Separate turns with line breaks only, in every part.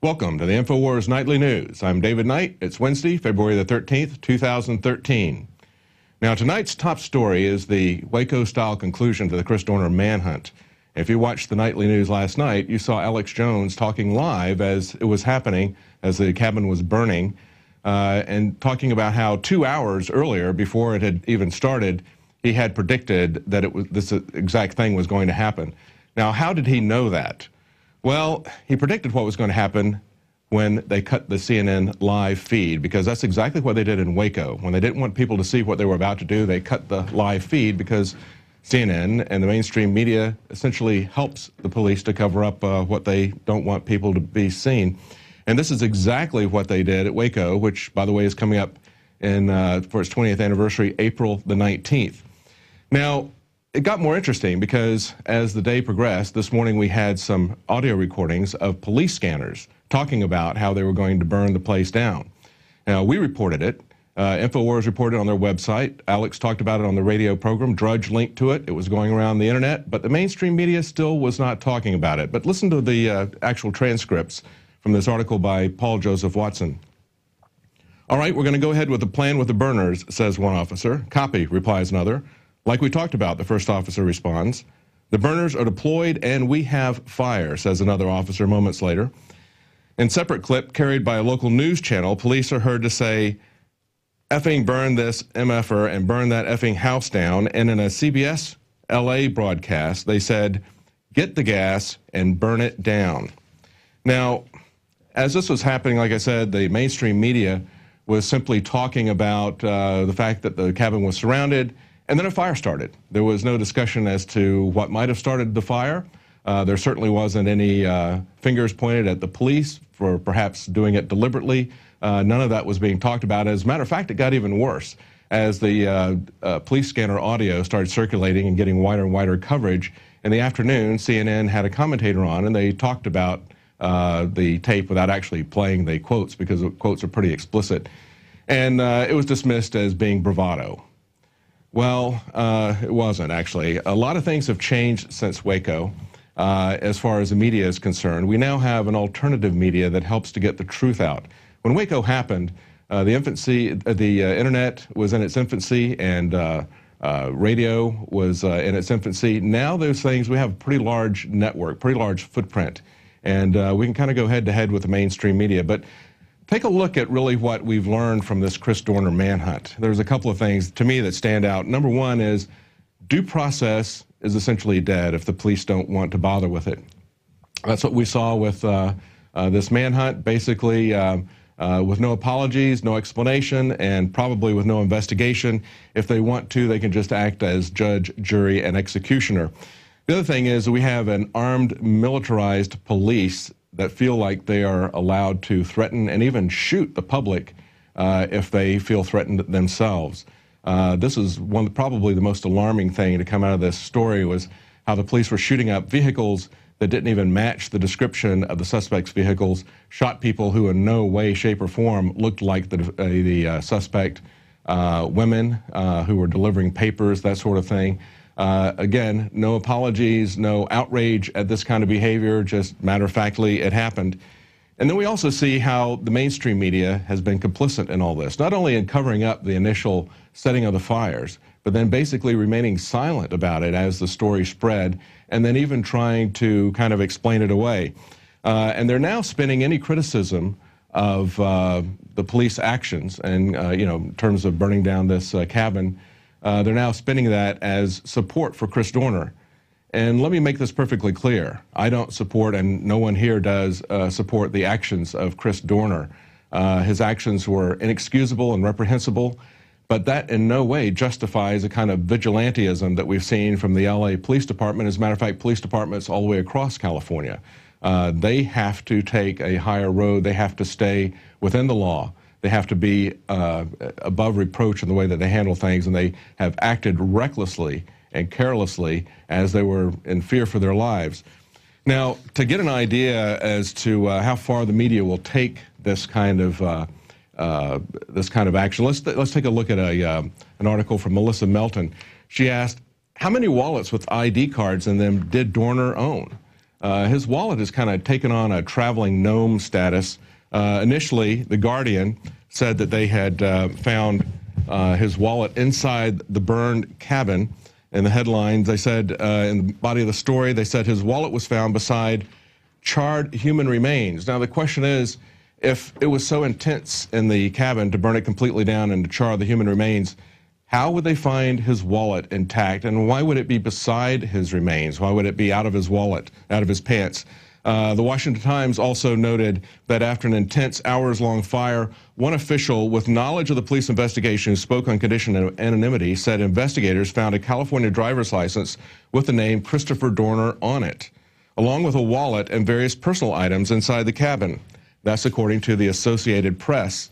Welcome to the Infowars Nightly News. I'm David Knight. It's Wednesday, February the 13th, 2013. Now, tonight's top story is the Waco-style conclusion to the Chris Dorner manhunt. If you watched the nightly news last night, you saw Alex Jones talking live as it was happening, as the cabin was burning, and talking about how 2 hours earlier, before it had even started, he had predicted that this exact thing was going to happen. Now, how did he know that? Well, he predicted what was going to happen when they cut the CNN live feed, because that's exactly what they did in Waco. When they didn't want people to see what they were about to do, they cut the live feed, because CNN and the mainstream media essentially helps the police to cover up what they don't want people to be seen. And this is exactly what they did at Waco, which, by the way, is coming up for its 20th anniversary, April the 19th. Now, it got more interesting because as the day progressed, this morning we had some audio recordings of police scanners talking about how they were going to burn the place down. Now, we reported it. Infowars reported on their website. Alex talked about it on the radio program. Drudge linked to it. It was going around the internet, but the mainstream media still was not talking about it. But listen to the actual transcripts from this article by Paul Joseph Watson. All right, we're going to go ahead with the plan with the burners, says one officer. Copy, replies another. Like we talked about, the first officer responds. The burners are deployed and we have fire, says another officer moments later. In separate clip carried by a local news channel, police are heard to say, effing burn this MFer and burn that effing house down. And in a CBS LA broadcast, they said, get the gas and burn it down. Now, as this was happening, like I said, the mainstream media was simply talking about the fact that the cabin was surrounded. And then a fire started. There was no discussion as to what might have started the fire. There certainly wasn't any fingers pointed at the police for perhaps doing it deliberately. None of that was being talked about. As a matter of fact, it got even worse as the police scanner audio started circulating and getting wider and wider coverage. In the afternoon, CNN had a commentator on, and they talked about the tape without actually playing the quotes, because the quotes are pretty explicit. And it was dismissed as being bravado. Well, it wasn't, actually. A lot of things have changed since Waco as far as the media is concerned. We now have an alternative media that helps to get the truth out. When Waco happened, the internet was in its infancy, and radio was in its infancy. Now those things, we have a pretty large network, pretty large footprint, and we can kind of go head-to-head with the mainstream media. But take a look at really what we've learned from this Chris Dorner manhunt. There's a couple of things to me that stand out. Number one is due process is essentially dead if the police don't want to bother with it. That's what we saw with this manhunt, basically with no apologies, no explanation, and probably with no investigation. If they want to, they can just act as judge, jury, and executioner. The other thing is we have an armed, militarized police that feel like they are allowed to threaten and even shoot the public if they feel threatened themselves. This is probably the most alarming thing to come out of this story, was how the police were shooting up vehicles that didn't even match the description of the suspect's vehicles, shot people who in no way, shape, or form looked like the suspect, women who were delivering papers, that sort of thing. Again, no apologies, no outrage at this kind of behavior, just matter-of-factly it happened. And then we also see how the mainstream media has been complicit in all this, not only in covering up the initial setting of the fires, but then basically remaining silent about it as the story spread, and then even trying to kind of explain it away. And they're now spinning any criticism of the police actions and, in terms of burning down this cabin, they're now spinning that as support for Chris Dorner. And let me make this perfectly clear. I don't support, and no one here does, support the actions of Chris Dorner. His actions were inexcusable and reprehensible, but that in no way justifies a kind of vigilantism that we've seen from the LA Police Department. As a matter of fact, police departments all the way across California, they have to take a higher road. They have to stay within the law. They have to be above reproach in the way that they handle things, and they have acted recklessly and carelessly as they were in fear for their lives. Now, to get an idea as to how far the media will take this kind of action, let's take a look at an article from Melissa Melton. She asked, how many wallets with ID cards in them did Dorner own? his wallet has kind of taken on a traveling gnome status. Initially, The Guardian said that they had found his wallet inside the burned cabin. In the headlines, they said, in the body of the story, they said his wallet was found beside charred human remains. Now, the question is, if it was so intense in the cabin to burn it completely down and to char the human remains, how would they find his wallet intact? And why would it be beside his remains? Why would it be out of his wallet, out of his pants? The Washington Times also noted that after an intense hours-long fire, one official with knowledge of the police investigation who spoke on condition of anonymity said investigators found a California driver's license with the name Christopher Dorner on it, along with a wallet and various personal items inside the cabin. That's according to the Associated Press.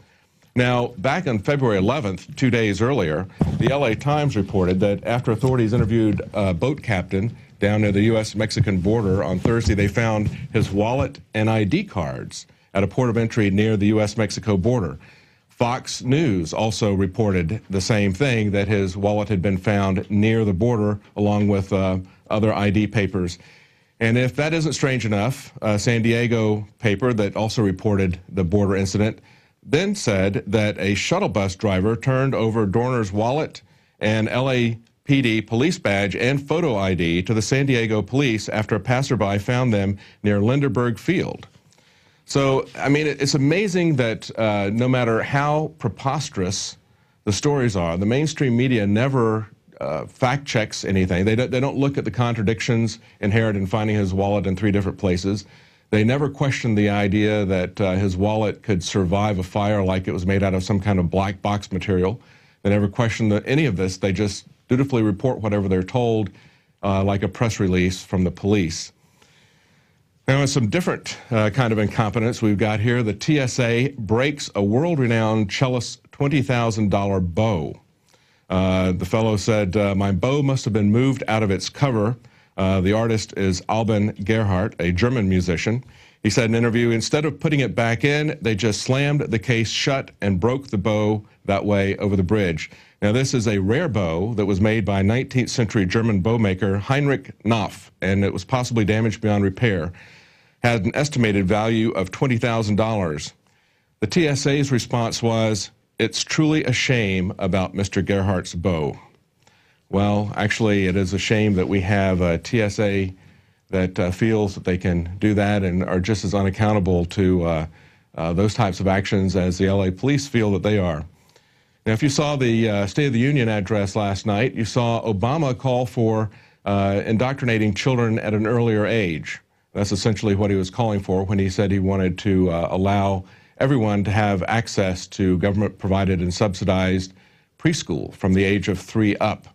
Now, back on February 11th, 2 days earlier, the LA Times reported that after authorities interviewed a boat captain down near the U.S.-Mexican border on Thursday, they found his wallet and ID cards at a port of entry near the U.S.-Mexico border. Fox News also reported the same thing, that his wallet had been found near the border along with other ID papers. And if that isn't strange enough, a San Diego paper that also reported the border incident then said that a shuttle bus driver turned over Dorner's wallet and LAPD police badge and photo ID to the San Diego police after a passerby found them near Lindenberg Field. So, I mean, it's amazing that no matter how preposterous the stories are, the mainstream media never fact checks anything. They don't look at the contradictions inherent in finding his wallet in 3 different places. They never questioned the idea that his wallet could survive a fire like it was made out of some kind of black box material. They never questioned any of this. They just dutifully report whatever they're told, like a press release from the police. Now, in some different kind of incompetence we've got here, the TSA breaks a world-renowned cellist's $20,000 bow. The fellow said, my bow must have been moved out of its cover. The artist is Alban Gerhardt, a German musician. He said in an interview, instead of putting it back in, they just slammed the case shut and broke the bow that way over the bridge. Now, this is a rare bow that was made by 19th century German bow maker Heinrich Knopf, and it was possibly damaged beyond repair. Had an estimated value of $20,000. The TSA's response was, it's truly a shame about Mr. Gerhardt's bow. Well, actually, it is a shame that we have a TSA that feels that they can do that and are just as unaccountable to those types of actions as the LA police feel that they are. Now, if you saw the State of the Union address last night, you saw Obama call for indoctrinating children at an earlier age. That's essentially what he was calling for when he said he wanted to allow everyone to have access to government-provided and subsidized preschool from the age of 3 up.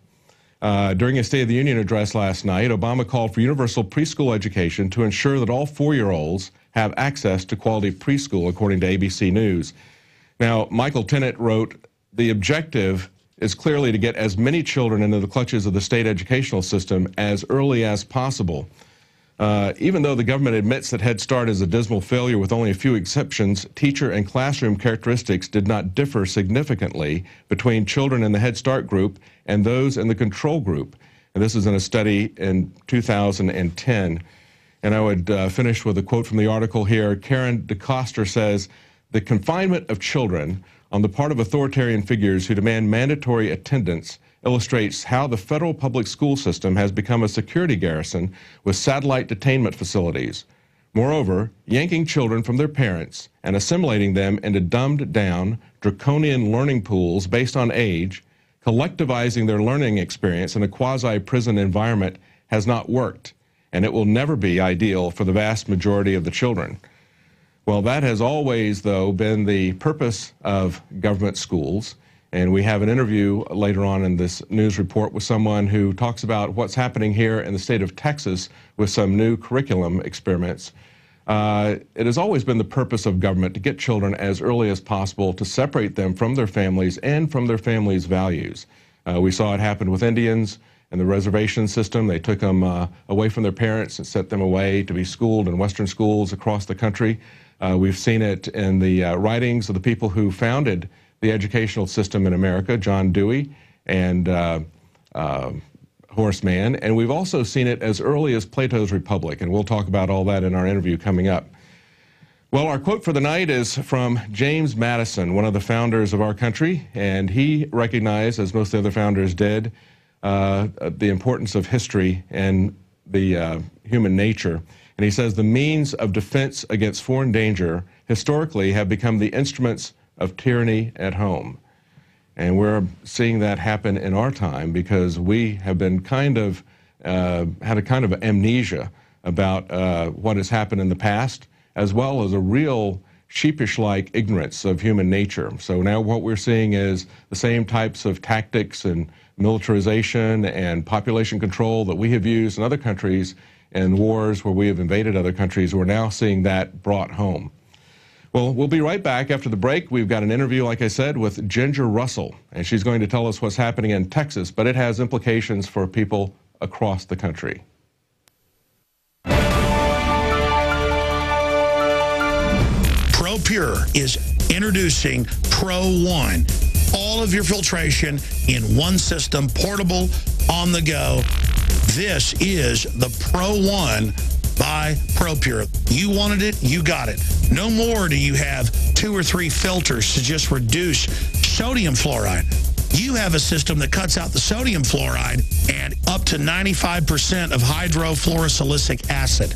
During his State of the Union address last night, Obama called for universal preschool education to ensure that all 4-year-olds have access to quality preschool, according to ABC News. Now, Michael Tennant wrote, the objective is clearly to get as many children into the clutches of the state educational system as early as possible. Even though the government admits that Head Start is a dismal failure with only a few exceptions, teacher and classroom characteristics did not differ significantly between children in the Head Start group and those in the control group. And this is in a study in 2010. And I would finish with a quote from the article here. Karen DeCoster says, the confinement of children on the part of authoritarian figures who demand mandatory attendance illustrates how the federal public school system has become a security garrison with satellite detainment facilities. Moreover, yanking children from their parents and assimilating them into dumbed-down, draconian learning pools based on age, collectivizing their learning experience in a quasi-prison environment has not worked, and it will never be ideal for the vast majority of the children. Well, that has always, though, been the purpose of government schools. And we have an interview later on in this news report with someone who talks about what's happening here in the state of Texas with some new curriculum experiments. It has always been the purpose of government to get children as early as possible to separate them from their families and from their families' values. We saw it happen with Indians and the reservation system. They took them away from their parents and sent them away to be schooled in Western schools across the country. We've seen it in the writings of the people who founded the educational system in America, John Dewey and horseman, and we've also seen it as early as Plato's Republic, and we'll talk about all that in our interview coming up. Well, our quote for the night is from James Madison, one of the founders of our country, and he recognized, as most of the other founders did, the importance of history and the human nature. And he says, the means of defense against foreign danger historically have become the instruments of tyranny at home. And we're seeing that happen in our time because we have been had a kind of amnesia about what has happened in the past, as well as a real sheepish-like ignorance of human nature. So now what we're seeing is the same types of tactics and militarization and population control that we have used in other countries in wars where we have invaded other countries. We're now seeing that brought home. Well, we'll be right back after the break. We've got an interview, like I said, with Ginger Russell, and she's going to tell us what's happening in Texas, but it has implications for people across the country.
ProPure is introducing Pro One. All of your filtration in one system, portable, on the go. This is the Pro One by ProPure. You wanted it, you got it. No more do you have 2 or 3 filters to just reduce sodium fluoride. You have a system that cuts out the sodium fluoride and up to 95% of hydrofluorosilicic acid.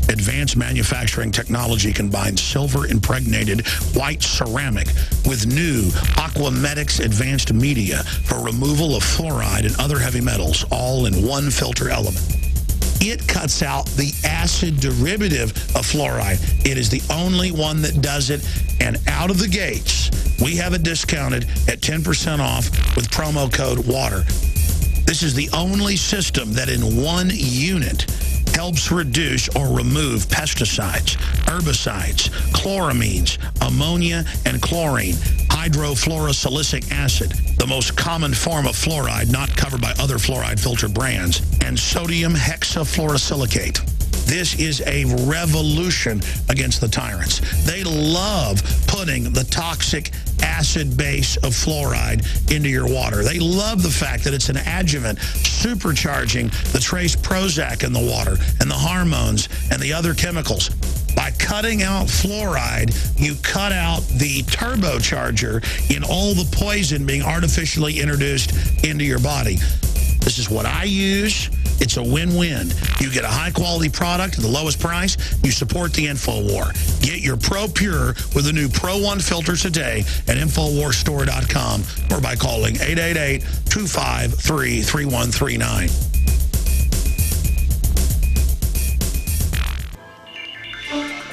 Advanced manufacturing technology combines silver-impregnated white ceramic with new Aquamedics advanced media for removal of fluoride and other heavy metals, all in one filter element. It cuts out the acid derivative of fluoride. It is the only one that does it, and out of the gates, we have it discounted at 10% off with promo code WATER. This is the only system that in one unit helps reduce or remove pesticides, herbicides, chloramines, ammonia, and chlorine, hydrofluorosilicic acid, the most common form of fluoride not covered by other fluoride filter brands, and sodium hexafluorosilicate. This is a revolution against the tyrants. They love putting the toxic acid base of fluoride into your water. They love the fact that it's an adjuvant supercharging the trace Prozac in the water and the hormones and the other chemicals. By cutting out fluoride, you cut out the turbocharger in all the poison being artificially introduced into your body. This is what I use. It's a win-win. You get a high-quality product at the lowest price. You support the InfoWar. Get your ProPure with the new Pro One filter today at InfoWarsStore.com or by calling 888-253-3139.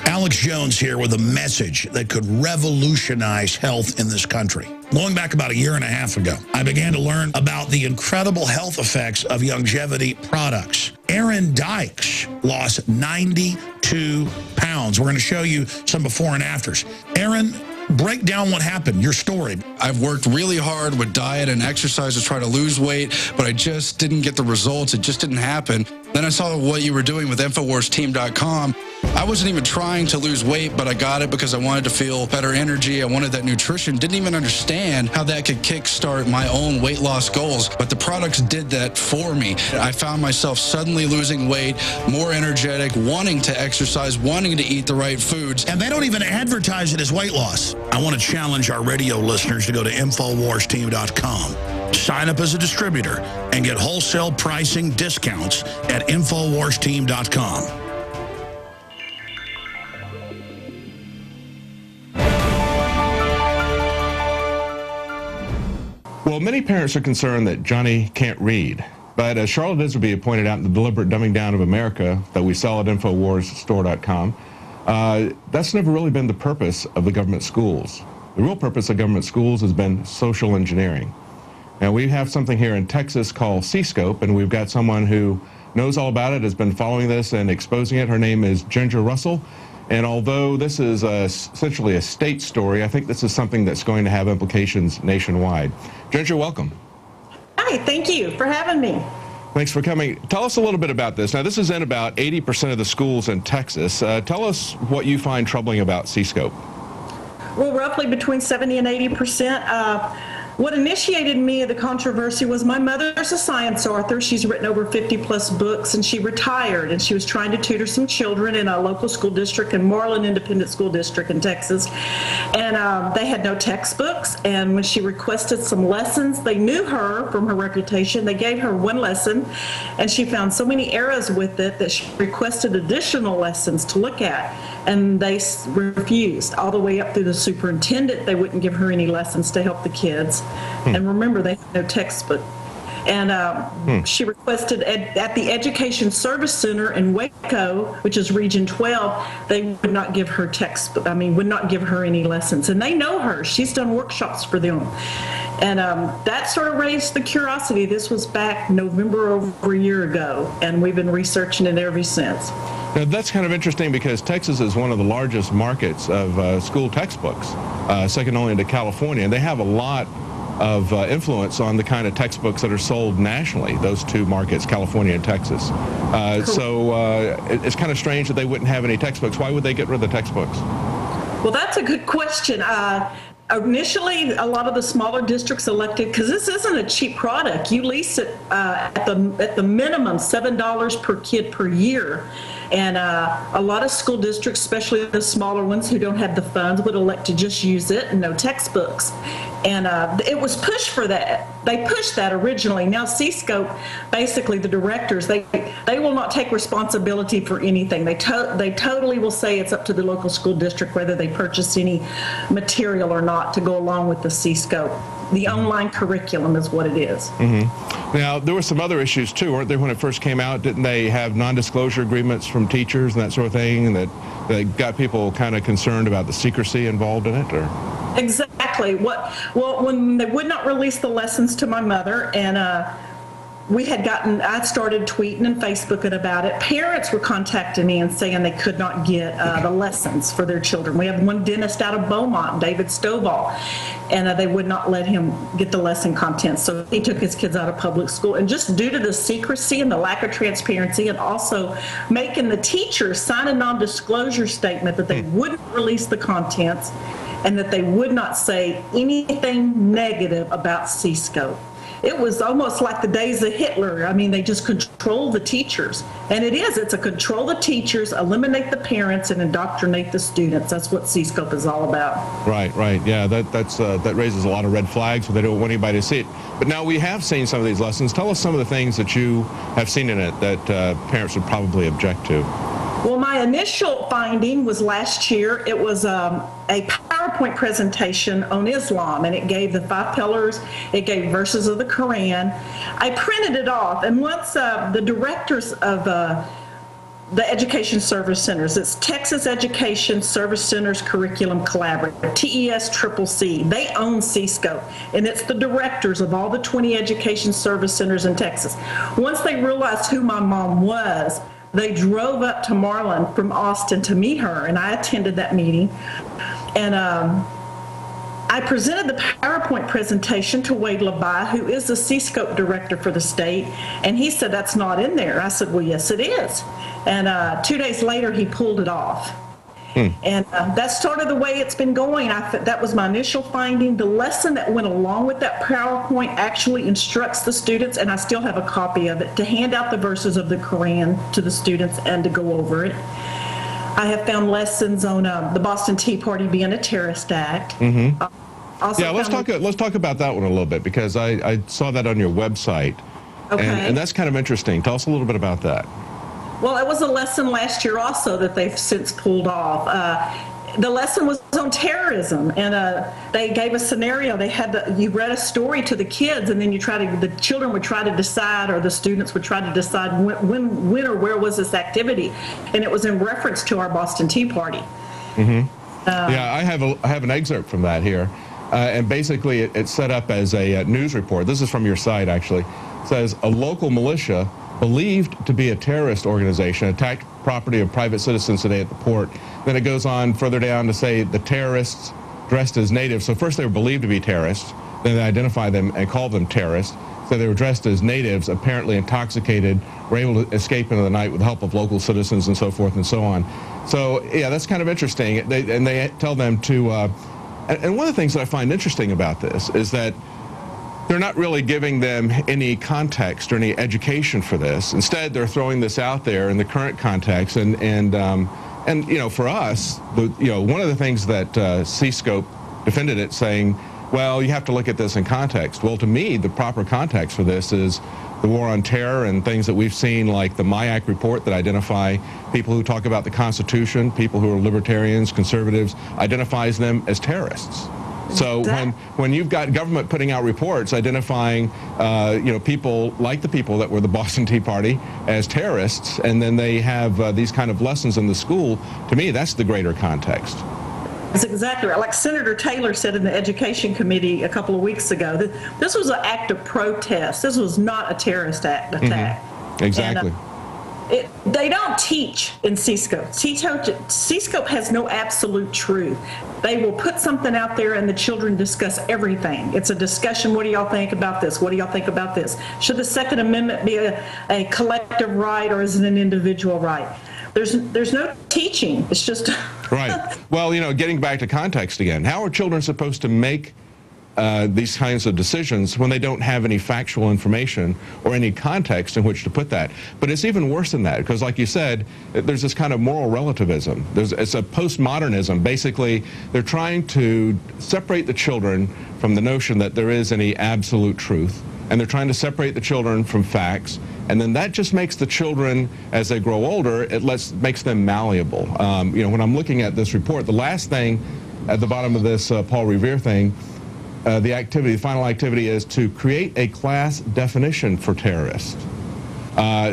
Alex Jones here with a message that could revolutionize health in this country. Going back about 1.5 years ago, I began to learn about the incredible health effects of longevity products. Aaron Dykes lost 92 pounds. We're going to show you some before and afters. Aaron, break down what happened, your story.
I've worked really hard with diet and exercise to try to lose weight, but I just didn't get the results. It just didn't happen. Then I saw what you were doing with InfoWarsTeam.com. I wasn't even trying to lose weight, but I got it because I wanted to feel better energy. I wanted that nutrition. Didn't even understand how that could kickstart my own weight loss goals, but the products did that for me. I found myself suddenly losing weight, more energetic, wanting to exercise, wanting to eat the right foods.
And they don't even advertise it as weight loss. I want to challenge our radio listeners to go to InfoWarsTeam.com. Sign up as a distributor and get wholesale pricing discounts at InfoWarsTeam.com.
Well, many parents are concerned that Johnny can't read. But as Charlotte Iserby pointed out in the deliberate dumbing down of America that we sell at InfoWarsStore.com, that's never really been the purpose of the government schools. The real purpose of government schools has been social engineering. Now, we have something here in Texas called C-Scope, and we've got someone who knows all about it, has been following this and exposing it. Her name is Ginger Russell. And although this is essentially a state story, I think this is something that's going to have implications nationwide. Ginger, welcome.
Hi, thank you for having me.
Thanks for coming. Tell us a little bit about this. Now, this is in about 80% of the schools in Texas. Tell us what you find troubling about C-Scope.
Well, roughly between 70 and 80%. What initiated me of the controversy was my mother's a science author. She's written over 50-plus books, and she retired, and she was trying to tutor some children in a local school district in Marlin Independent School District in Texas. And they had no textbooks, and when she requested some lessons, they knew her from her reputation. They gave her one lesson, and she found so many errors with it that she requested additional lessons to look at, and they refused. All the way up through the superintendent, they wouldn't give her any lessons to help the kids. And remember, they had no textbook. And she requested at the Education Service Center in Waco, which is Region 12, they would not give her textbook. Would not give her any lessons. And they know her. She's done workshops for them. And that sort of raised the curiosity. This was back November, over a year ago, and we've been researching it ever since.
Now, that's kind of interesting because Texas is one of the largest markets of school textbooks, second only to California. And they have a lot of influence on the kind of textbooks that are sold nationally, those two markets, California and Texas. So it's kind of strange that they wouldn't have any textbooks. Why would they get rid of the textbooks?
Well, that's a good question. Initially, a lot of the smaller districts elected, because this isn't a cheap product. You lease it at the minimum $7 per kid per year. And a lot of school districts, especially the smaller ones who don't have the funds, would elect to just use it and no textbooks. And it was pushed for that. They pushed that originally. Now C-Scope, basically the directors, they will not take responsibility for anything. They totally will say it's up to the local school district whether they purchase any material or not to go along with the C-Scope. The online curriculum is what it is.
Mm-hmm. Now, there were some other issues too, weren't there, when it first came out? Didn't they have non-disclosure agreements from teachers and that sort of thing, and that got people kind of concerned about the secrecy involved in it? Or
exactly. Well, when they would not release the lessons to my mother, and I started tweeting and Facebooking about it. Parents were contacting me and saying they could not get the lessons for their children. We have one dentist out of Beaumont, David Stovall, and they would not let him get the lesson content. So he took his kids out of public school. And just due to the secrecy and the lack of transparency, and also making the teachers sign a non-disclosure statement that they wouldn't release the contents and that they would not say anything negative about C-Scope. It was almost like the days of Hitler. They just control the teachers. And it's a control the teachers, eliminate the parents, and indoctrinate the students. That's what C-Scope is all about. Right.
Yeah, that raises a lot of red flags, but they don't want anybody to see it. But now we have seen some of these lessons. Tell us some of the things that you have seen in it that parents would probably object to.
Well, my initial finding was last year. It was a PowerPoint presentation on Islam, and it gave the 5 pillars. It gave verses of the Quran. I printed it off, and once the directors of the Education Service Centers, it's Texas Education Service Centers Curriculum Collaborative, TESCCC. They own C-Scope, and it's the directors of all the 20 Education Service Centers in Texas. Once they realized who my mom was, they drove up to Marlin from Austin to meet her, and I attended that meeting. And I presented the PowerPoint presentation to Wade Labai, who is the C-Scope director for the state, and he said, that's not in there. I said, well, yes, it is. And 2 days later, he pulled it off. And that's sort of the way it's been going. That was my initial finding. The lesson that went along with that PowerPoint actually instructs the students, and I still have a copy of it, to hand out the verses of the Quran to the students and to go over it. I have found lessons on the Boston Tea Party being a terrorist act.
Yeah, let's talk about that one a little bit, because I saw that on your website.
Okay.
And that's kind of interesting. Tell us a little bit about that.
Well, it was a lesson last year also that they've since pulled off. The lesson was on terrorism, and they gave a scenario. You read a story to the kids, and then the children would try to decide, or the students would try to decide when or where was this activity, and it was in reference to our Boston Tea Party.
Yeah, I have an excerpt from that here, and basically it's set up as a news report. This is from your site, actually. It says a local militia believed to be a terrorist organization attacked property of private citizens today at the port. Then it goes on further down to say the terrorists dressed as natives. So first they were believed to be terrorists, then they identified them and called them terrorists. So they were dressed as natives, apparently intoxicated, were able to escape into the night with the help of local citizens and so forth and so on. So yeah, that's kind of interesting. They tell them to, and one of the things that I find interesting about this is that they're not really giving them any context or any education for this. Instead, they're throwing this out there in the current context. And you know, for us, one of the things that C-Scope defended it, saying, well, you have to look at this in context. Well, to me, the proper context for this is the war on terror and things that we've seen, like the MIAC report that identify people who talk about the Constitution, people who are libertarians, conservatives, identifies them as terrorists. So when you've got government putting out reports identifying, people like the people that were the Boston Tea Party as terrorists, and then they have these kind of lessons in the school, to me, that's the greater context.
That's exactly right. Like Senator Taylor said in the Education Committee a couple of weeks ago, that this was an act of protest. This was not a terrorist attack.
Mm-hmm. Exactly.
And, they don't teach in C-Scope. C-Scope has no absolute truth. They will put something out there and the children discuss everything. It's a discussion. What do y'all think about this? What do y'all think about this? Should the Second Amendment be a collective right, or is it an individual right? There's no teaching. It's just
right. Well, getting back to context again, how are children supposed to make these kinds of decisions when they don't have any factual information or any context in which to put that? But it's even worse than that, because like you said, there's this kind of moral relativism. It's a postmodernism. Basically, they're trying to separate the children from the notion that there is any absolute truth, and they're trying to separate the children from facts. And then that just makes the children, as they grow older, makes them malleable. When I'm looking at this report, the last thing at the bottom of this Paul Revere thing, the final activity is to create a class definition for terrorists.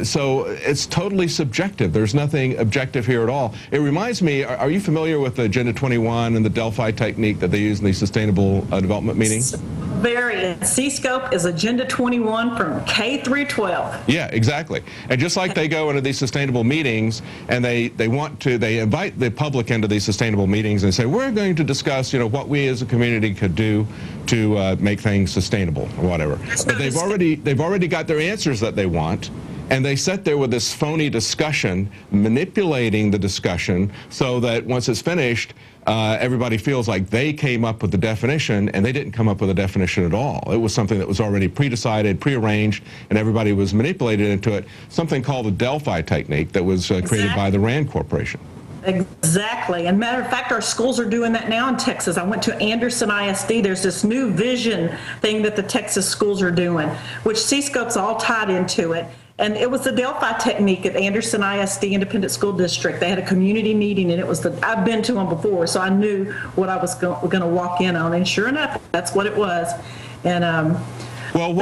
So it's totally subjective. There's nothing objective here at all. It reminds me, are you familiar with the Agenda 21 and the Delphi technique that they use in these sustainable development meetings?
Very. C-Scope is Agenda 21 from K through 12.
Yeah, exactly. And just like they go into these sustainable meetings and they invite the public into these sustainable meetings and say, we're going to discuss, what we as a community could do to make things sustainable or whatever. But they've already got their answers that they want. And they sit there with this phony discussion, manipulating the discussion so that once it's finished, everybody feels like they came up with the definition, and they didn't come up with a definition at all. It was something that was already pre-decided, pre-arranged, and everybody was manipulated into it. Something called the Delphi technique that was created by the RAND Corporation.
Exactly. And matter of fact, our schools are doing that now in Texas. I went to Anderson ISD. There's this new vision thing that the Texas schools are doing, which C-Scope's all tied into it. And it was the Delphi technique at Anderson ISD Independent School District. They had a community meeting, and it was I've been to them before, so I knew what I was going to walk in on. And sure enough, that's what it was. And
well,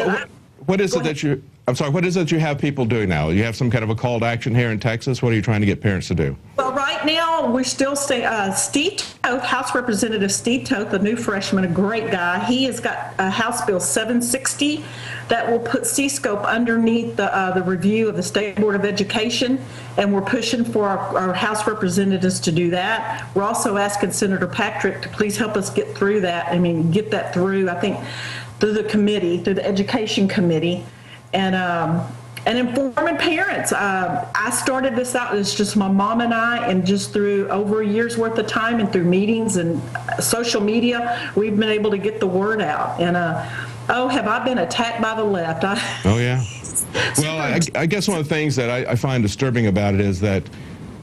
what is it that you? I'm sorry. What is it you have people doing now? You have some kind of a call to action here in Texas. What are you trying to get parents to do?
Well, right now we're still Steve Toth, House Representative Steve Toth, a new freshman, a great guy. He has got House Bill 760 that will put C-Scope underneath the review of the State Board of Education, and we're pushing for our House representatives to do that. We're also asking Senator Patrick to please help us get through that. Get that through, I think, through the committee, through the Education Committee. And informing parents. I started this out as just my mom and I, and just through over a year's worth of time and through meetings and social media, we've been able to get the word out. And have I been attacked by the left?
Oh, yeah. Well, I guess one of the things that I find disturbing about it is that,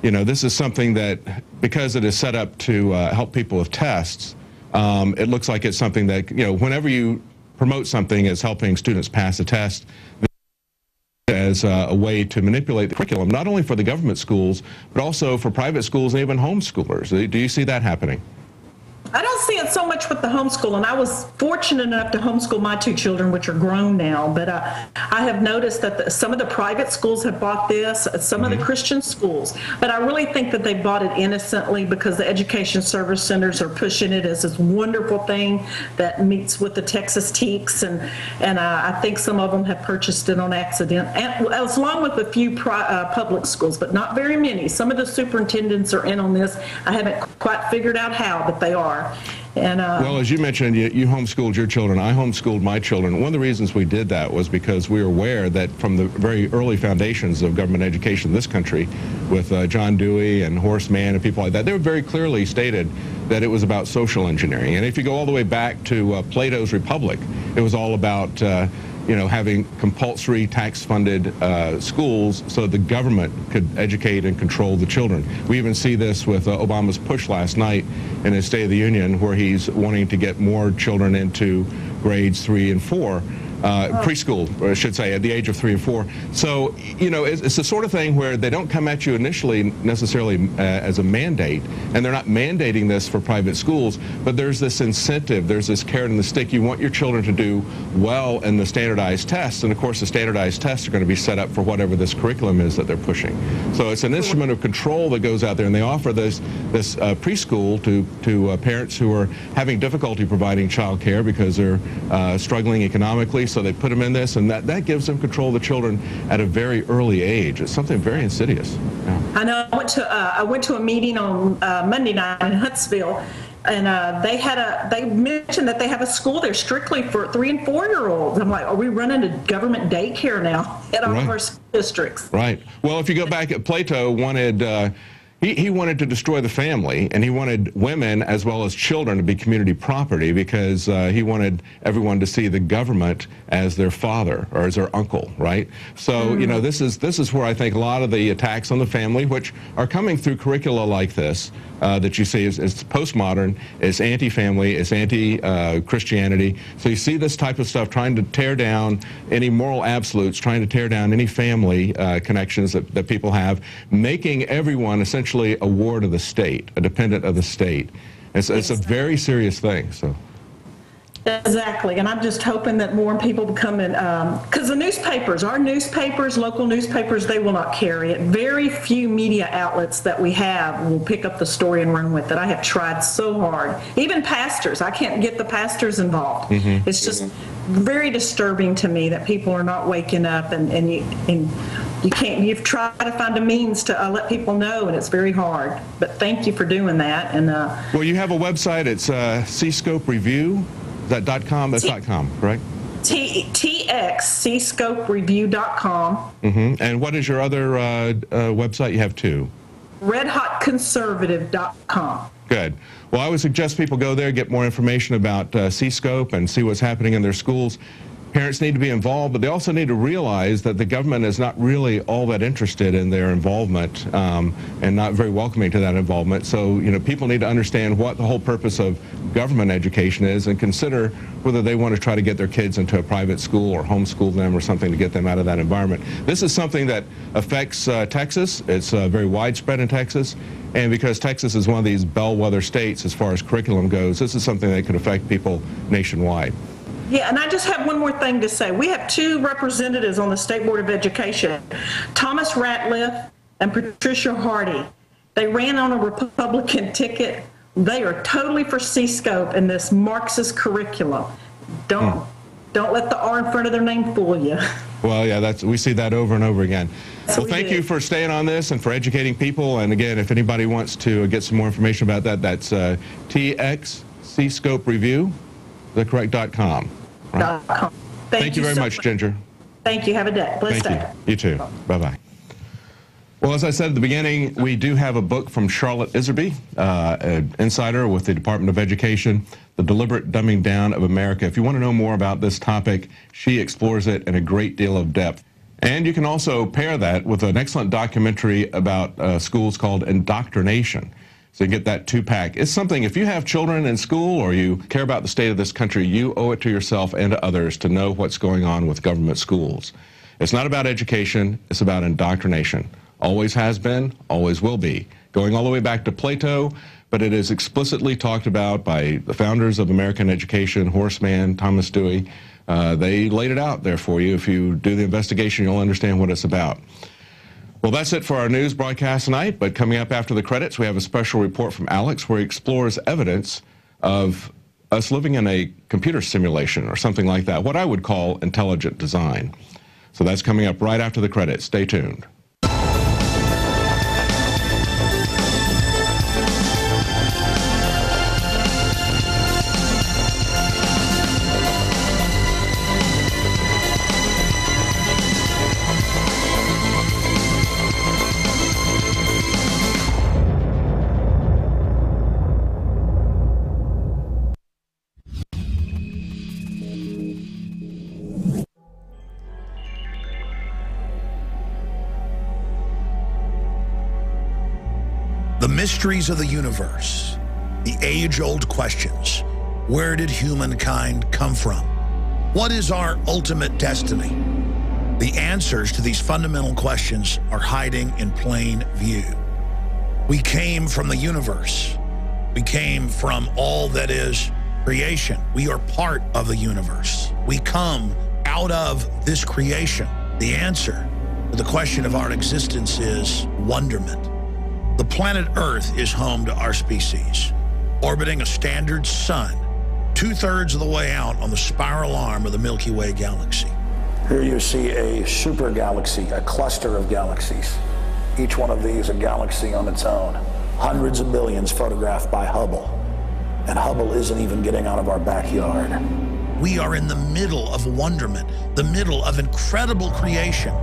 this is something that, because it is set up to help people with tests, it looks like it's something that, whenever you promote something as helping students pass a test, as a way to manipulate the curriculum, not only for the government schools, but also for private schools and even homeschoolers. Do you see that happening?
I don't see it so much with the homeschool, and I was fortunate enough to homeschool my two children, which are grown now, but I have noticed that some of the private schools have bought this, some of the Christian schools, but I really think that they bought it innocently because the education service centers are pushing it as this wonderful thing that meets with the Texas TEKS, and I think some of them have purchased it on accident, and as long with a few public schools, but not very many. Some of the superintendents are in on this. I haven't quite figured out how, but they are. And
well, as you mentioned, you homeschooled your children. I homeschooled my children. One of the reasons we did that was because we were aware that from the very early foundations of government education in this country, with John Dewey and Horace Mann and people like that, they were very clearly stated that it was about social engineering. And if you go all the way back to Plato's Republic, it was all about having compulsory tax-funded schools so the government could educate and control the children. We even see this with Obama's push last night in his State of the Union, where he's wanting to get more children into grades 3 and 4. Preschool, or I should say, at the age of 3 and 4. So, it's the sort of thing where they don't come at you initially necessarily as a mandate, and they're not mandating this for private schools, but there's this incentive, there's this carrot and the stick. You want your children to do well in the standardized tests, and of course the standardized tests are going to be set up for whatever this curriculum is that they're pushing. So it's an instrument of control that goes out there, and they offer this preschool to parents who are having difficulty providing child care because they're struggling economically. So they put them in this, and that gives them control of the children at a very early age. It's something very insidious. Yeah.
I know. I went to a meeting on Monday night in Huntsville, and they mentioned that they have a school there strictly for 3 and 4-year-olds. I'm like, are we running a government daycare now at all of our school districts?
Right. Well, if you go back at Plato, wanted. He wanted to destroy the family, and he wanted women as well as children to be community property because he wanted everyone to see the government as their father or as their uncle, right? So, this is where I think a lot of the attacks on the family, which are coming through curricula like this, that you see is postmodern, is anti-family, is anti-Christianity. So you see this type of stuff trying to tear down any moral absolutes, trying to tear down any family connections that people have, making everyone essentially a ward of the state, a dependent of the state. It's a very serious thing. So.
Exactly, and I'm just hoping that more people become in, because the newspapers, our newspapers, local newspapers, they will not carry it. Very few media outlets that we have will pick up the story and run with it. I have tried so hard. Even pastors, I can't get the pastors involved. It's just very disturbing to me that people are not waking up, and you can't. You've tried to find a means to let people know, and it's very hard. But thank you for doing that. And
well, you have a website. It's C-Scope Review. Is that .com? That's .com, correct? TXCScopeReview.com. And what is your other website? You have two.
RedHotConservative.com.
Good. Well, I would suggest people go there, get more information about C-Scope and see what's happening in their schools. Parents need to be involved, but they also need to realize that the government is not really all that interested in their involvement and not very welcoming to that involvement. So, people need to understand what the whole purpose of government education is and consider whether they want to try to get their kids into a private school or homeschool them or something to get them out of that environment. This is something that affects Texas. It's very widespread in Texas. And because Texas is one of these bellwether states as far as curriculum goes, this is something that could affect people nationwide.
Yeah, and I just have one more thing to say. We have 2 representatives on the State Board of Education, Thomas Ratliff and Patricia Hardy. They ran on a Republican ticket. They are totally for C-Scope in this Marxist curriculum. Don't let the R in front of their name fool you.
Well, yeah, we see that over and over again. Well, thank you for staying on this and for educating people. And again, if anybody wants to get some more information about that, that's TXCScope Review, the correct.com. Right. Thank you very much, Ginger.
Thank you. Have a day. Blessed day.
You too. Bye-bye. Well, as I said at the beginning, we do have a book from Charlotte Iserby, an insider with the Department of Education, The Deliberate Dumbing Down of America. If you want to know more about this topic, she explores it in a great deal of depth. And you can also pair that with an excellent documentary about schools called Indoctrination. So you get that 2-pack. It's something, if you have children in school or you care about the state of this country, you owe it to yourself and to others to know what's going on with government schools. It's not about education, it's about indoctrination. Always has been, always will be. Going all the way back to Plato, but it is explicitly talked about by the founders of American education, Horace Mann, Thomas Dewey. They laid it out there for you. If you do the investigation, you'll understand what it's about. Well, that's it for our news broadcast tonight, but coming up after the credits, we have a special report from Alex where he explores evidence of us living in a computer simulation or something like that, what I would call intelligent design. So that's coming up right after the credits. Stay tuned.
The mysteries of the universe, the age-old questions. Where did humankind come from? What is our ultimate destiny? The answers to these fundamental questions are hiding in plain view. We came from the universe. We came from all that is creation. We are part of the universe. We come out of this creation. The answer to the question of our existence is wonderment. The planet Earth is home to our species, orbiting a standard sun, 2/3 of the way out on the spiral arm of the Milky Way galaxy.
Here you see a super galaxy, a cluster of galaxies. Each one of these a galaxy on its own. Hundreds of billions photographed by Hubble. And Hubble isn't even getting out of our backyard.
We are in the middle of wonderment, the middle of incredible creation.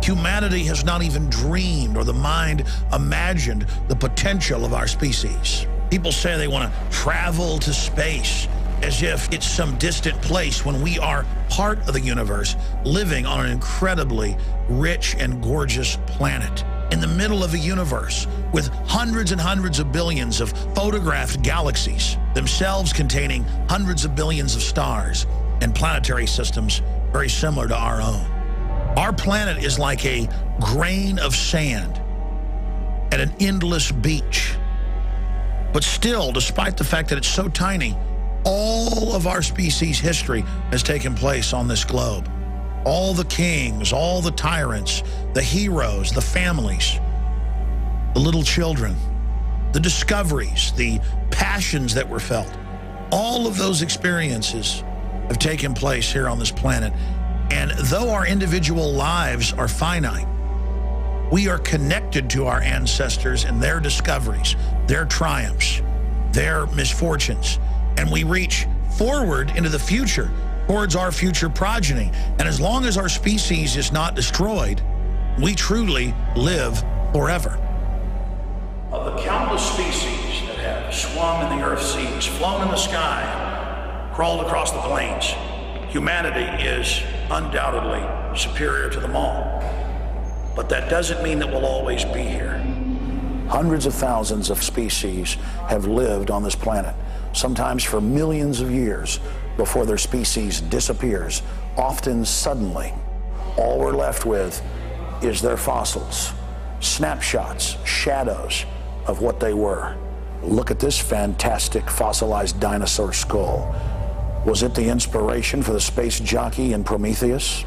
Humanity has not even dreamed or the mind imagined the potential of our species. People say they want to travel to space as if it's some distant place when we are part of the universe, living on an incredibly rich and gorgeous planet in the middle of a universe with hundreds and hundreds of billions of photographed galaxies, themselves containing hundreds of billions of stars and planetary systems very similar to our own. Our planet is like a grain of sand at an endless beach. But still, despite the fact that it's so tiny, all of our species' history has taken place on this globe. All the kings, all the tyrants, the heroes, the families, the little children, the discoveries, the passions that were felt. All of those experiences have taken place here on this planet. And though our individual lives are finite, we are connected to our ancestors and their discoveries, their triumphs, their misfortunes. And we reach forward into the future towards our future progeny. And as long as our species is not destroyed, we truly live forever.
Of the countless species that have swum in the Earth's seas, flown in the sky, crawled across the plains, humanity is undoubtedly superior to them all. But that doesn't mean that we'll always be here. Hundreds of thousands of species have lived on this planet, sometimes for millions of years before their species disappears, often suddenly. All we're left with is their fossils, snapshots, shadows of what they were. Look at this fantastic fossilized dinosaur skull. Was it the inspiration for the space jockey in Prometheus?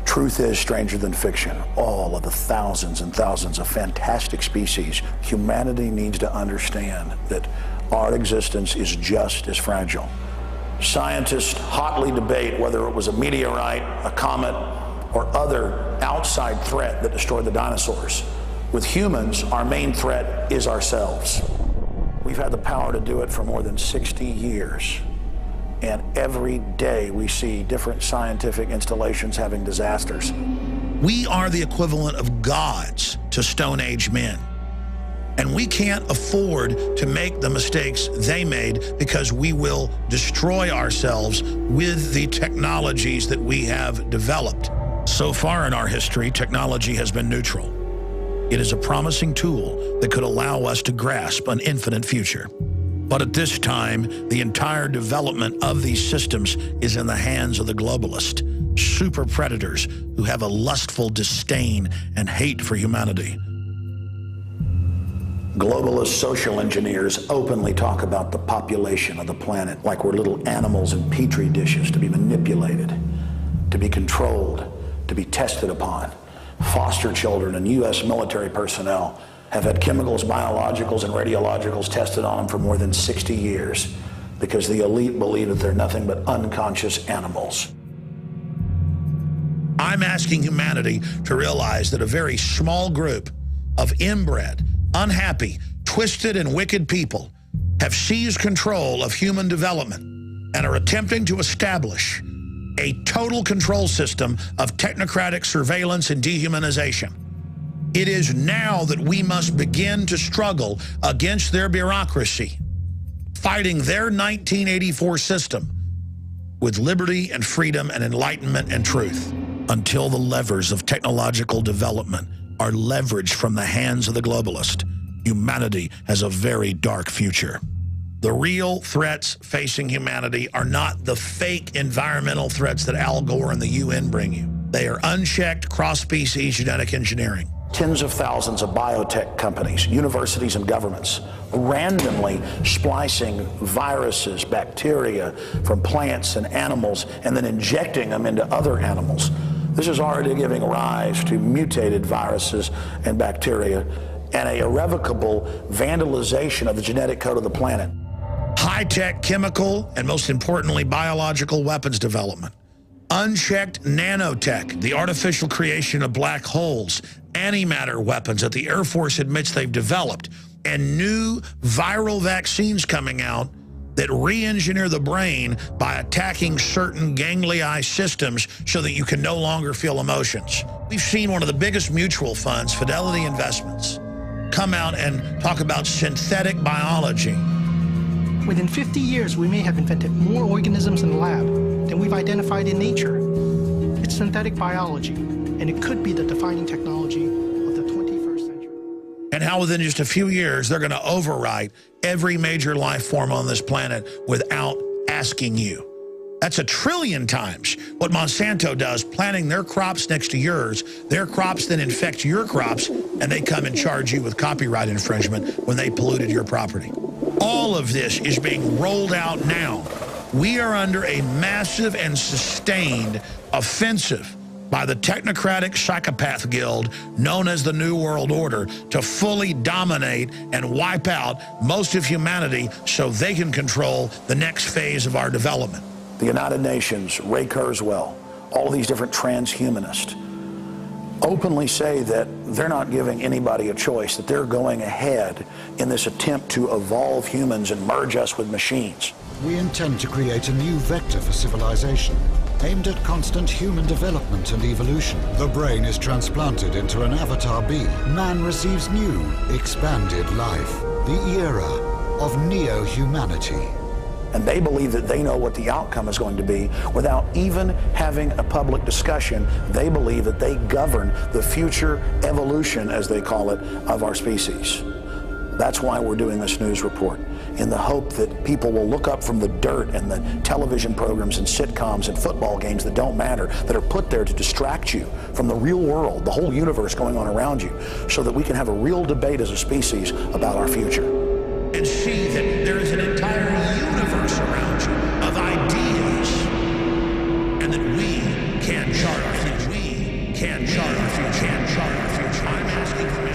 Truth is stranger than fiction. All of the thousands and thousands of fantastic species, humanity needs to understand that our existence is just as fragile. Scientists hotly debate whether it was a meteorite, a comet, or other outside threat that destroyed the dinosaurs. With humans, our main threat is ourselves. We've had the power to do it for more than 60 years. And every day we see different scientific installations having disasters.
We are the equivalent of gods to Stone Age men. And we can't afford to make the mistakes they made because we will destroy ourselves with the technologies that we have developed. So far in our history, technology has been neutral. It is a promising tool that could allow us to grasp an infinite future. But at this time, the entire development of these systems is in the hands of the globalist, super predators who have a lustful disdain and hate for humanity.
Globalist social engineers openly talk about the population of the planet like we're little animals in petri dishes to be manipulated, to be controlled, to be tested upon. Foster children and U.S. military personnel have had chemicals, biologicals, and radiologicals tested on them for more than 60 years because the elite believe that they're nothing but unconscious animals.
I'm asking humanity to realize that a very small group of inbred, unhappy, twisted, and wicked people have seized control of human development and are attempting to establish a total control system of technocratic surveillance and dehumanization. It is now that we must begin to struggle against their bureaucracy, fighting their 1984 system with liberty and freedom and enlightenment and truth until the levers of technological development are leveraged from the hands of the globalist, humanity has a very dark future. The real threats facing humanity are not the fake environmental threats that Al Gore and the UN bring you. They are unchecked cross-species genetic engineering.
Tens of thousands of biotech companies, universities, and governments randomly splicing viruses, bacteria from plants and animals, and then injecting them into other animals. This is already giving rise to mutated viruses and bacteria and an irrevocable vandalization of the genetic code of the planet.
High-tech chemical and, most importantly, biological weapons development. Unchecked nanotech, the artificial creation of black holes, antimatter weapons that the Air Force admits they've developed, and new viral vaccines coming out that re-engineer the brain by attacking certain ganglion systems so that you can no longer feel emotions. We've seen one of the biggest mutual funds, Fidelity Investments, come out and talk about synthetic biology.
Within 50 years, we may have invented more organisms in the lab than we've identified in nature. It's synthetic biology, and it could be the defining technology of the 21st century.
And how within just a few years, they're going to overwrite every major life form on this planet without asking you. That's 1 trillion times what Monsanto does, planting their crops next to yours. Their crops then infect your crops, and they come and charge you with copyright infringement when they polluted your property. All of this is being rolled out now. We are under a massive and sustained offensive by the technocratic psychopath guild known as the New World Order to fully dominate and wipe out most of humanity so they can control the next phase of our development.
The United Nations, Ray Kurzweil, all of these different transhumanists openly say that they're not giving anybody a choice, that they're going ahead in this attempt to evolve humans and merge us with machines.
We intend to create a new vector for civilization, aimed at constant human development and evolution. The brain is transplanted into an avatar being. Man receives new, expanded life. The era of neo-humanity.
And they believe that they know what the outcome is going to be without even having a public discussion. They believe that they govern the future evolution, as they call it, of our species. That's why we're doing this news report, in the hope that people will look up from the dirt and the television programs and sitcoms and football games that don't matter, that are put there to distract you from the real world, the whole universe going on around you, so that we can have a real debate as a species about our future.
And see that there is an entire universe around you of ideas, and that we can chart our future. We can chart our future. Can chart our future. I'm asking for you.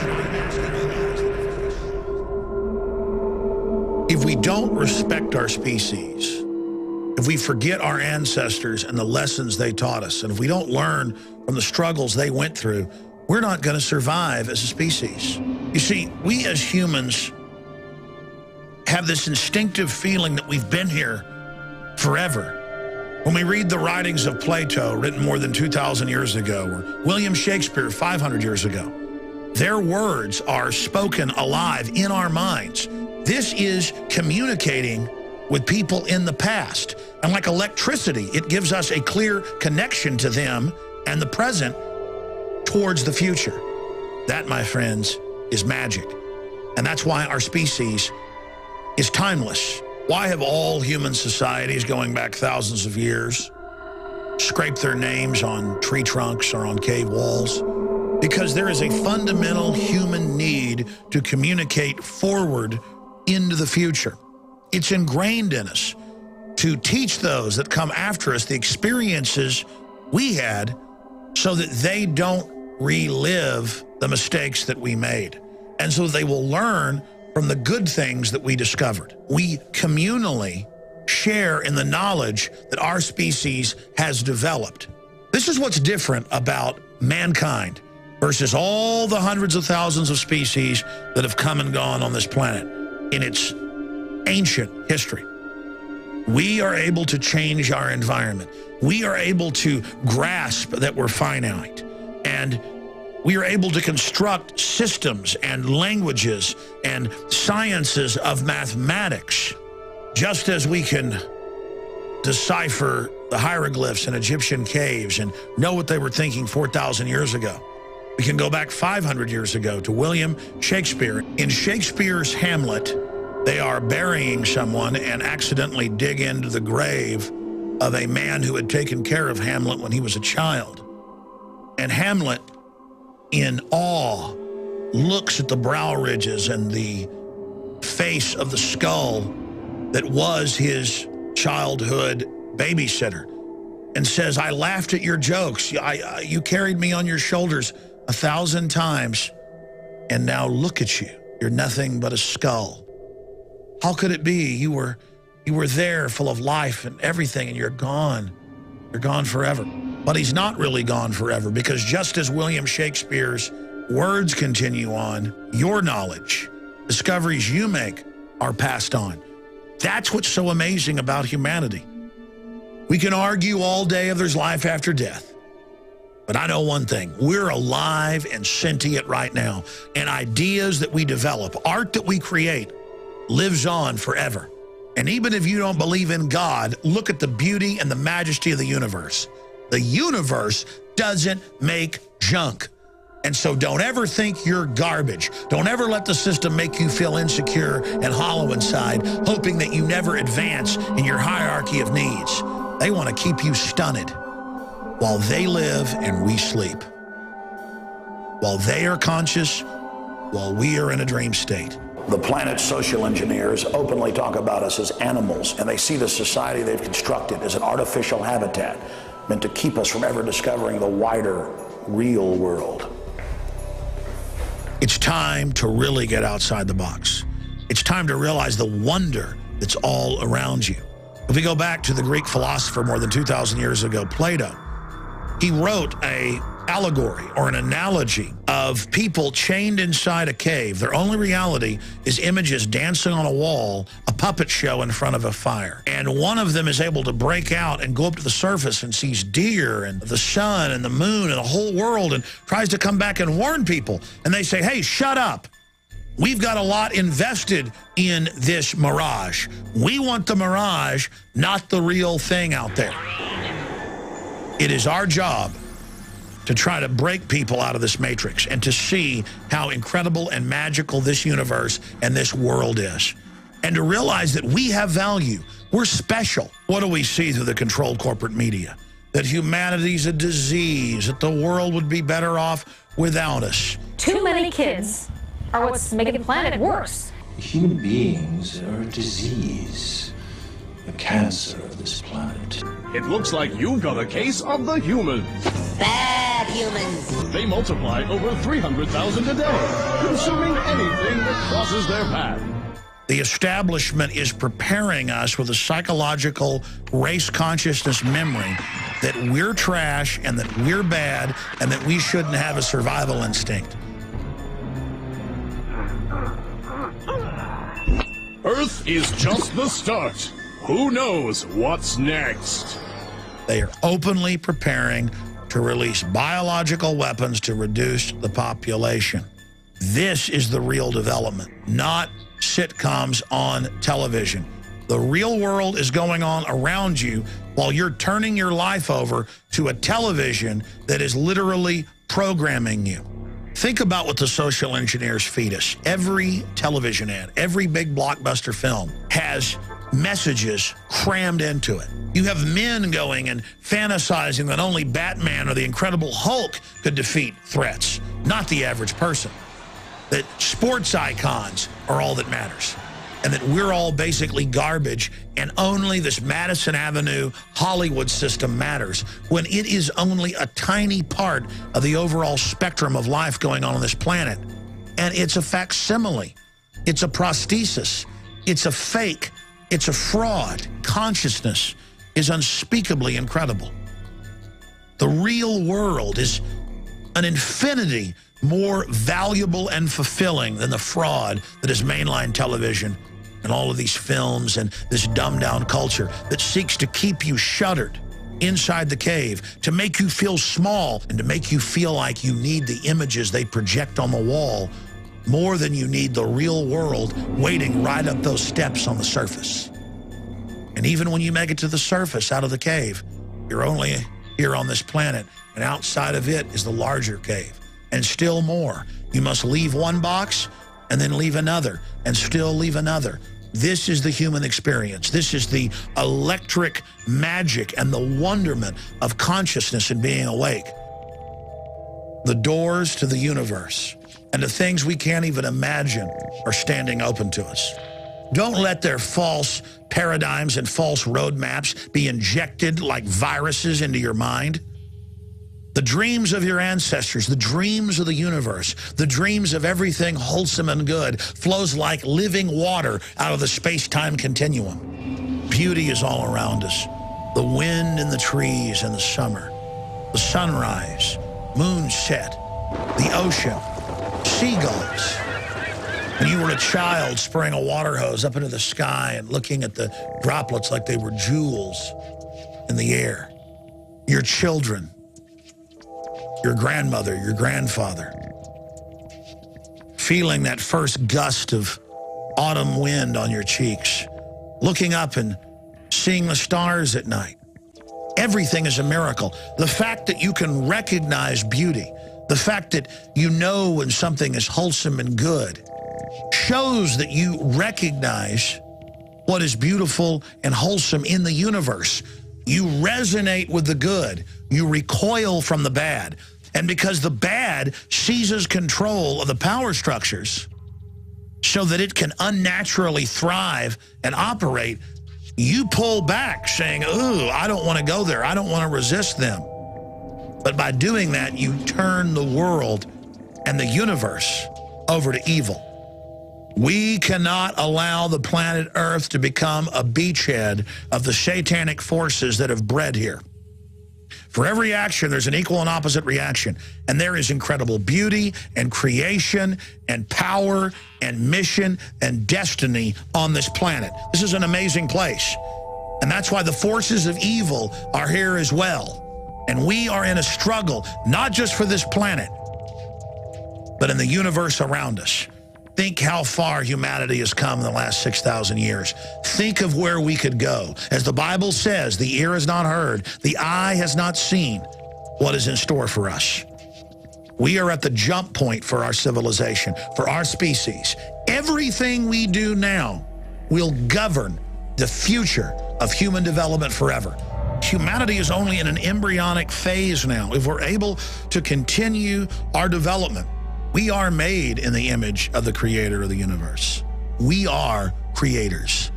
If we don't respect our species, if we forget our ancestors and the lessons they taught us, and if we don't learn from the struggles they went through, we're not going to survive as a species. You see, we as humans have this instinctive feeling that we've been here forever. When we read the writings of Plato, written more than 2,000 years ago, or William Shakespeare 500 years ago, their words are spoken alive in our minds. This is communicating with people in the past. And like electricity, it gives us a clear connection to them and the present towards the future. That, my friends, is magic. And that's why our species is timeless. Why have all human societies going back thousands of years scraped their names on tree trunks or on cave walls? Because there is a fundamental human need to communicate forward into the future. It's ingrained in us to teach those that come after us the experiences we had so that they don't relive the mistakes that we made. And so they will learn from the good things that we discovered. We communally share in the knowledge that our species has developed. This is what's different about mankind versus all the hundreds of thousands of species that have come and gone on this planet in its ancient history. We are able to change our environment. We are able to grasp that we're finite, and we are able to construct systems and languages and sciences of mathematics, just as we can decipher the hieroglyphs in Egyptian caves and know what they were thinking 4,000 years ago. We can go back 500 years ago to William Shakespeare. In Shakespeare's Hamlet, they are burying someone and accidentally dig into the grave of a man who had taken care of Hamlet when he was a child. And Hamlet, in awe, looks at the brow ridges and the face of the skull that was his childhood babysitter and says, I laughed at your jokes. You carried me on your shoulders 1,000 times, and now look at you. You're nothing but a skull. How could it be? You were there full of life and everything, and you're gone. You're gone forever. But he's not really gone forever, because just as William Shakespeare's words continue on, your knowledge, discoveries you make are passed on. That's what's so amazing about humanity. We can argue all day if there's life after death. But I know one thing, we're alive and sentient right now. And ideas that we develop, art that we create, lives on forever. And even if you don't believe in God, look at the beauty and the majesty of the universe. The universe doesn't make junk. And so don't ever think you're garbage. Don't ever let the system make you feel insecure and hollow inside, hoping that you never advance in your hierarchy of needs. They want to keep you stunted while they live and we sleep. While they are conscious, while we are in a dream state.
The planet's social engineers openly talk about us as animals, and they see the society they've constructed as an artificial habitat meant to keep us from ever discovering the wider, real world.
It's time to really get outside the box. It's time to realize the wonder that's all around you. If we go back to the Greek philosopher more than 2,000 years ago, Plato, he wrote an allegory or an analogy of people chained inside a cave. Their only reality is images dancing on a wall, a puppet show in front of a fire. And one of them is able to break out and go up to the surface and sees deer and the sun and the moon and the whole world and tries to come back and warn people. And they say, hey, shut up. We've got a lot invested in this mirage. We want the mirage, not the real thing out there. It is our job to try to break people out of this matrix and to see how incredible and magical this universe and this world is. And to realize that we have value. We're special. What do we see through the controlled corporate media? That humanity's a disease, that the world would be better off without us.
Too many kids are what's making the planet worse.
Human beings are a disease, a cancer of this planet.
It looks like you've got a case of the humans.
Bad humans.
They multiply over 300,000 a day, consuming anything that crosses their path.
The establishment is preparing us with a psychological race consciousness memory that we're trash and that we're bad and that we shouldn't have a survival instinct.
Earth is just the start. Who knows what's next?
They are openly preparing to release biological weapons to reduce the population. This is the real development, not sitcoms on television. The real world is going on around you while you're turning your life over to a television that is literally programming you. Think about what the social engineers feed us. Every television ad, every big blockbuster film has messages crammed into it. You have men going and fantasizing that only Batman or the Incredible Hulk could defeat threats, not the average person. That sports icons are all that matters. And that we're all basically garbage and only this Madison Avenue Hollywood system matters, when it is only a tiny part of the overall spectrum of life going on this planet. And it's a facsimile. It's a prosthesis. It's a fake. It's a fraud. Consciousness is unspeakably incredible. The real world is an infinity more valuable and fulfilling than the fraud that is mainline television and all of these films and this dumbed-down culture that seeks to keep you shuttered inside the cave, to make you feel small and to make you feel like you need the images they project on the wall more than you need the real world waiting right up those steps on the surface. And even when you make it to the surface out of the cave, you're only here on this planet, and outside of it is the larger cave. and still more. You must leave one box and then leave another and still leave another. This is the human experience. This is the electric magic and the wonderment of consciousness and being awake. The doors to the universe and the things we can't even imagine are standing open to us. Don't let their false paradigms and false roadmaps be injected like viruses into your mind. The dreams of your ancestors, the dreams of the universe, the dreams of everything wholesome and good flows like living water out of the space-time continuum. Beauty is all around us. The wind in the trees in the summer, the sunrise, moonset, the ocean, seagulls. When you were a child spraying a water hose up into the sky and looking at the droplets like they were jewels in the air. Your children, your grandmother, your grandfather, feeling that first gust of autumn wind on your cheeks, looking up and seeing the stars at night. Everything is a miracle. The fact that you can recognize beauty, the fact that you know when something is wholesome and good, shows that you recognize what is beautiful and wholesome in the universe. You resonate with the good. You recoil from the bad. And because the bad seizes control of the power structures so that it can unnaturally thrive and operate, you pull back saying, ooh, I don't want to go there. I don't want to resist them. But by doing that, you turn the world and the universe over to evil. We cannot allow the planet Earth to become a beachhead of the satanic forces that have bred here. For every action, there's an equal and opposite reaction. And there is incredible beauty and creation and power and mission and destiny on this planet. This is an amazing place. And that's why the forces of evil are here as well. And we are in a struggle, not just for this planet, but in the universe around us. Think how far humanity has come in the last 6,000 years. Think of where we could go. As the Bible says, the ear has not heard, the eye has not seen what is in store for us. We are at the jump point for our civilization, for our species. Everything we do now will govern the future of human development forever. Humanity is only in an embryonic phase now. If we're able to continue our development, we are made in the image of the creator of the universe. We are creators.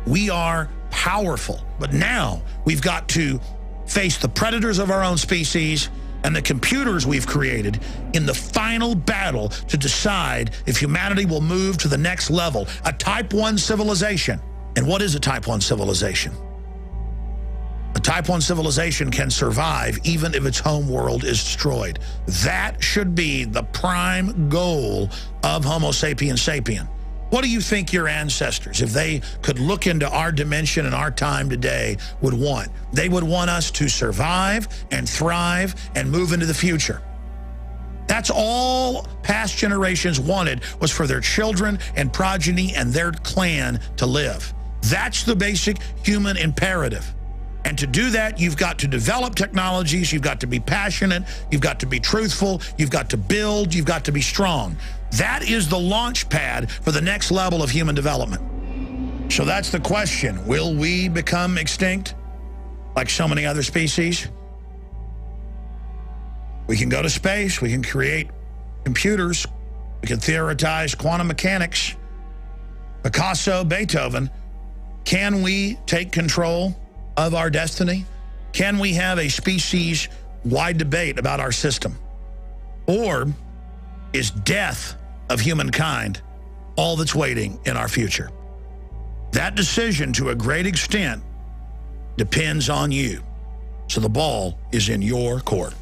We are powerful. But now we've got to face the predators of our own species and the computers we've created in the final battle to decide if humanity will move to the next level, a Type 1 civilization. And what is a Type 1 civilization? A Type 1 civilization can survive even if its home world is destroyed. That should be the prime goal of Homo sapiens sapien. What do you think your ancestors, if they could look into our dimension and our time today, would want? They would want us to survive and thrive and move into the future. That's all past generations wanted, was for their children and progeny and their clan to live. That's the basic human imperative. And to do that, you've got to develop technologies, you've got to be passionate, you've got to be truthful, you've got to build, you've got to be strong. That is the launch pad for the next level of human development. So that's the question. Will we become extinct like so many other species? We can go to space, we can create computers, we can theorize quantum mechanics. Picasso, Beethoven, can we take control of our destiny? Can we have a species-wide debate about our system? Or is death of humankind all that's waiting in our future? That decision, to a great extent, depends on you. So the ball is in your court.